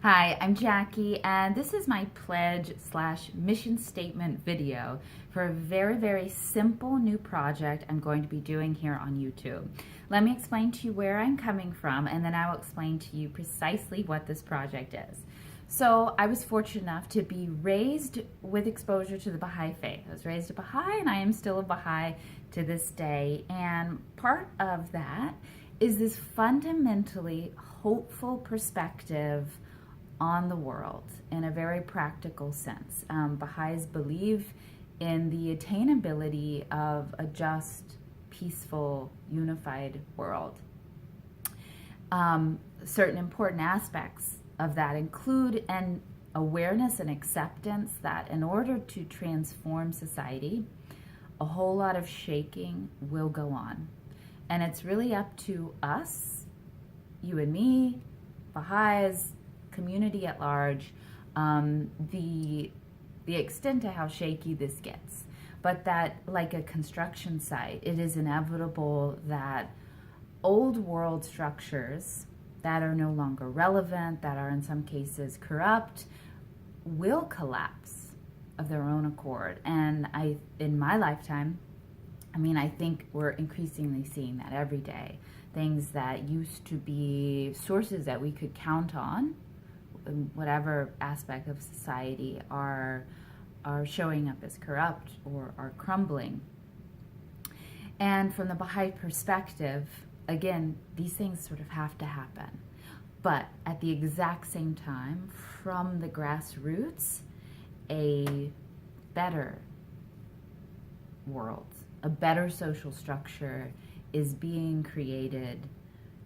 Hi, I'm Jackie, and this is my pledge slash mission statement video for a very simple new project I'm going to be doing here on YouTube. Let me explain to you where I'm coming from, and then I will explain to you precisely what this project is. So I was fortunate enough to be raised with exposure to the Baha'i faith. I was raised a Baha'i, and I am still a Baha'i to this day. And part of that is this fundamentally hopeful perspective on the world in a very practical sense. Baha'is believe in the attainability of a just, peaceful, unified world. Certain important aspects of that include an awareness and acceptance that in order to transform society, a whole lot of shaking will go on. And it's really up to us, you and me, Baha'is, community at large, the extent to how shaky this gets. But that, like a construction site, it is inevitable that old world structures that are no longer relevant, that are in some cases corrupt, will collapse of their own accord. And in my lifetime, I think we're increasingly seeing that every day. Things that used to be sources that we could count on, in whatever aspect of society, are showing up as corrupt or are crumbling. And from the Baha'i perspective, again, these things sort of have to happen. But at the exact same time, from the grassroots, a better world, a better social structure is being created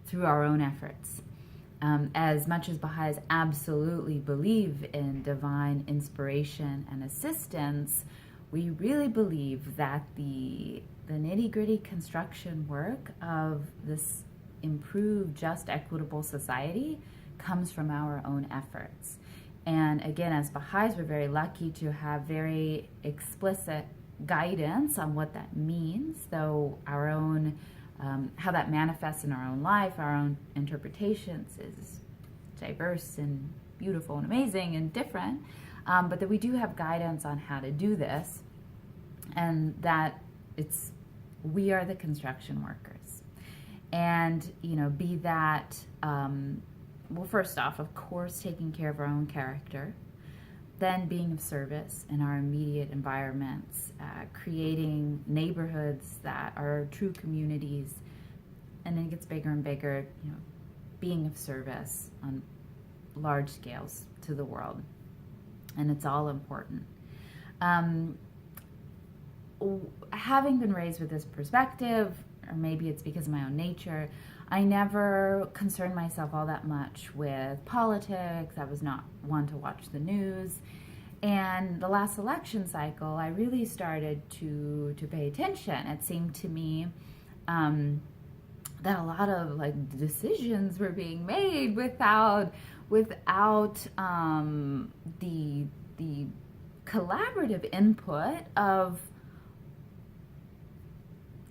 through our own efforts. As much as Baha'is absolutely believe in divine inspiration and assistance, we really believe that the nitty-gritty construction work of this improved, just, equitable society comes from our own efforts. And again, as Baha'is, we're very lucky to have very explicit guidance on what that means, though our own how that manifests in our own life, our own interpretations is diverse and beautiful and amazing and different, but that we do have guidance on how to do this, and that we are the construction workers. And, be that, well, first off, of course, taking care of our own character, then being of service in our immediate environments, creating neighborhoods that are true communities, and then it gets bigger and bigger, being of service on large scales to the world. And it's all important. Having been raised with this perspective, or maybe it's because of my own nature, I never concerned myself all that much with politics. I was not one to watch the news. And the last election cycle, I really started to pay attention. It seemed to me that a lot of decisions were being made without the collaborative input of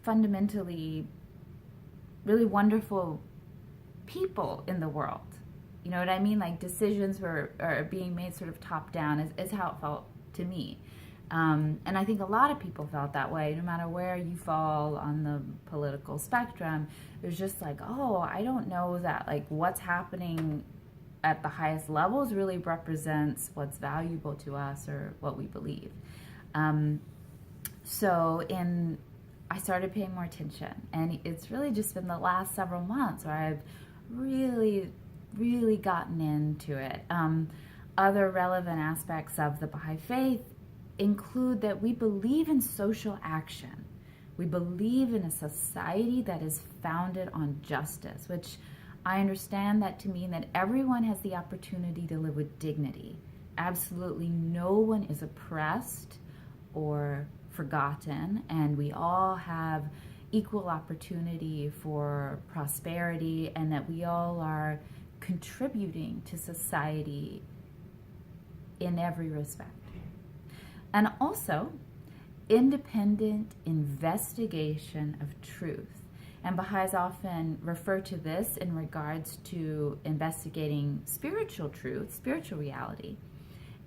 fundamentally really wonderful people in the world. You know what I mean? Decisions are being made sort of top down is how it felt to me. And I think a lot of people felt that way, no matter where you fall on the political spectrum. It was just I don't know that what's happening at the highest levels really represents what's valuable to us or what we believe. I started paying more attention, and it's really just been the last several months where I've really gotten into it. Other relevant aspects of the Baha'i faith include that we believe in social action. We believe in a society that is founded on justice, which I understand that to mean that everyone has the opportunity to live with dignity. Absolutely no one is oppressed or forgotten, and we all have equal opportunity for prosperity, and that we all are contributing to society in every respect. And also, independent investigation of truth And Baha'is often refer to this in regards to investigating spiritual truth, spiritual reality.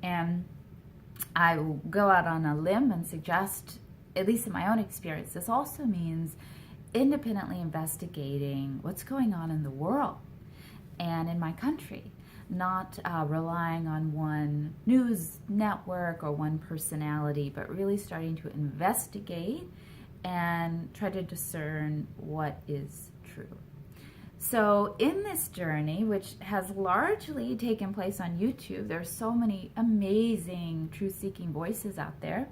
And I will go out on a limb and suggest, at least in my own experience, this also means independently investigating what's going on in the world and in my country, not relying on one news network or one personality, but really starting to investigate and try to discern what is true. So in this journey, which has largely taken place on YouTube, there's so many amazing truth-seeking voices out there.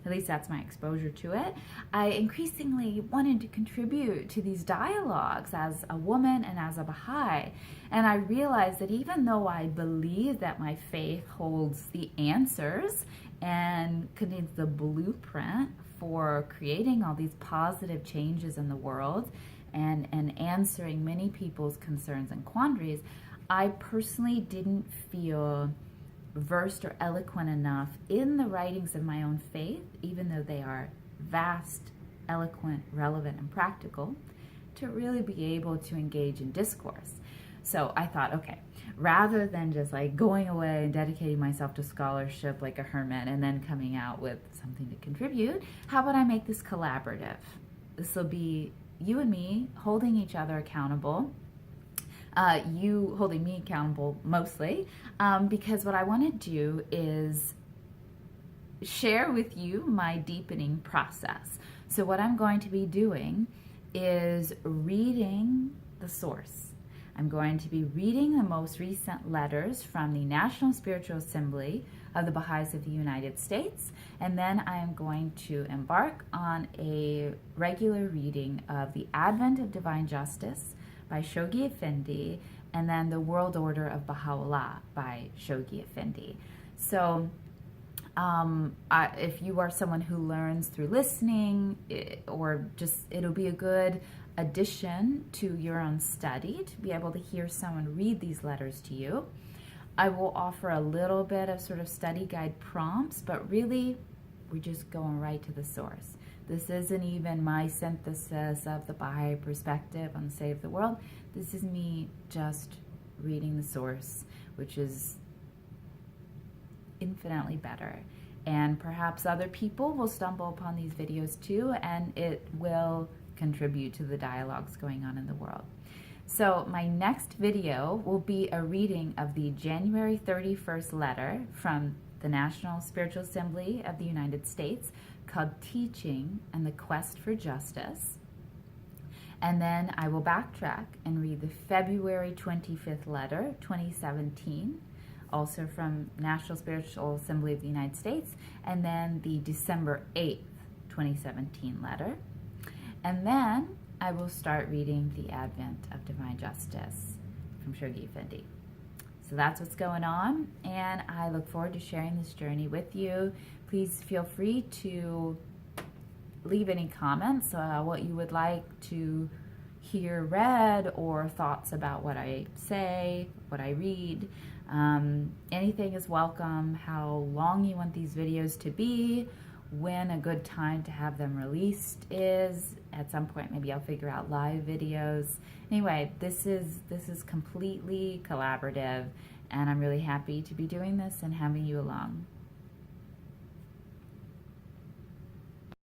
At least that's my exposure to it. I increasingly wanted to contribute to these dialogues as a woman and as a Baha'i. And I realized that even though I believe that my faith holds the answers and contains the blueprint for creating all these positive changes in the world and answering many people's concerns and quandaries, I personally didn't feel versed or eloquent enough in the writings of my own faith, even though they are vast, eloquent, relevant, and practical, to really be able to engage in discourse. So I thought, okay, rather than just like going away and dedicating myself to scholarship like a hermit and then coming out with something to contribute, how about I make this collaborative? This will be you and me holding each other accountable, you holding me accountable mostly, because what I want to do is share with you my deepening process. So what I'm going to be doing is reading the source. I'm going to be reading the most recent letters from the National Spiritual Assembly of the Baha'is of the United States, and then I am going to embark on a regular reading of The Advent of Divine Justice by Shoghi Effendi, and then The World Order of Baha'u'llah by Shoghi Effendi. So if you are someone who learns through listening, or just it'll be a good addition to your own study to be able to hear someone read these letters to you. I will offer a little bit of sort of study guide prompts, but really we're just going right to the source. This isn't even my synthesis of the Baha'i perspective on the state of the world. This is me just reading the source, which is infinitely better. And perhaps other people will stumble upon these videos too, and it will contribute to the dialogues going on in the world. So my next video will be a reading of the January 31st letter from the National Spiritual Assembly of the United States called Teaching and the Quest for Justice. And then I will backtrack and read the February 25th letter, 2017, also from National Spiritual Assembly of the United States, and then the December 8th, 2017 letter. And then I will start reading The Advent of Divine Justice from Shoghi Effendi. So that's what's going on, and I look forward to sharing this journey with you. Please feel free to leave any comments, what you would like to hear read, or thoughts about what I say, what I read. Anything is welcome, how long you want these videos to be, when a good time to have them released is. At some point maybe I'll figure out live videos. Anyway, this is completely collaborative, and I'm really happy to be doing this and having you along.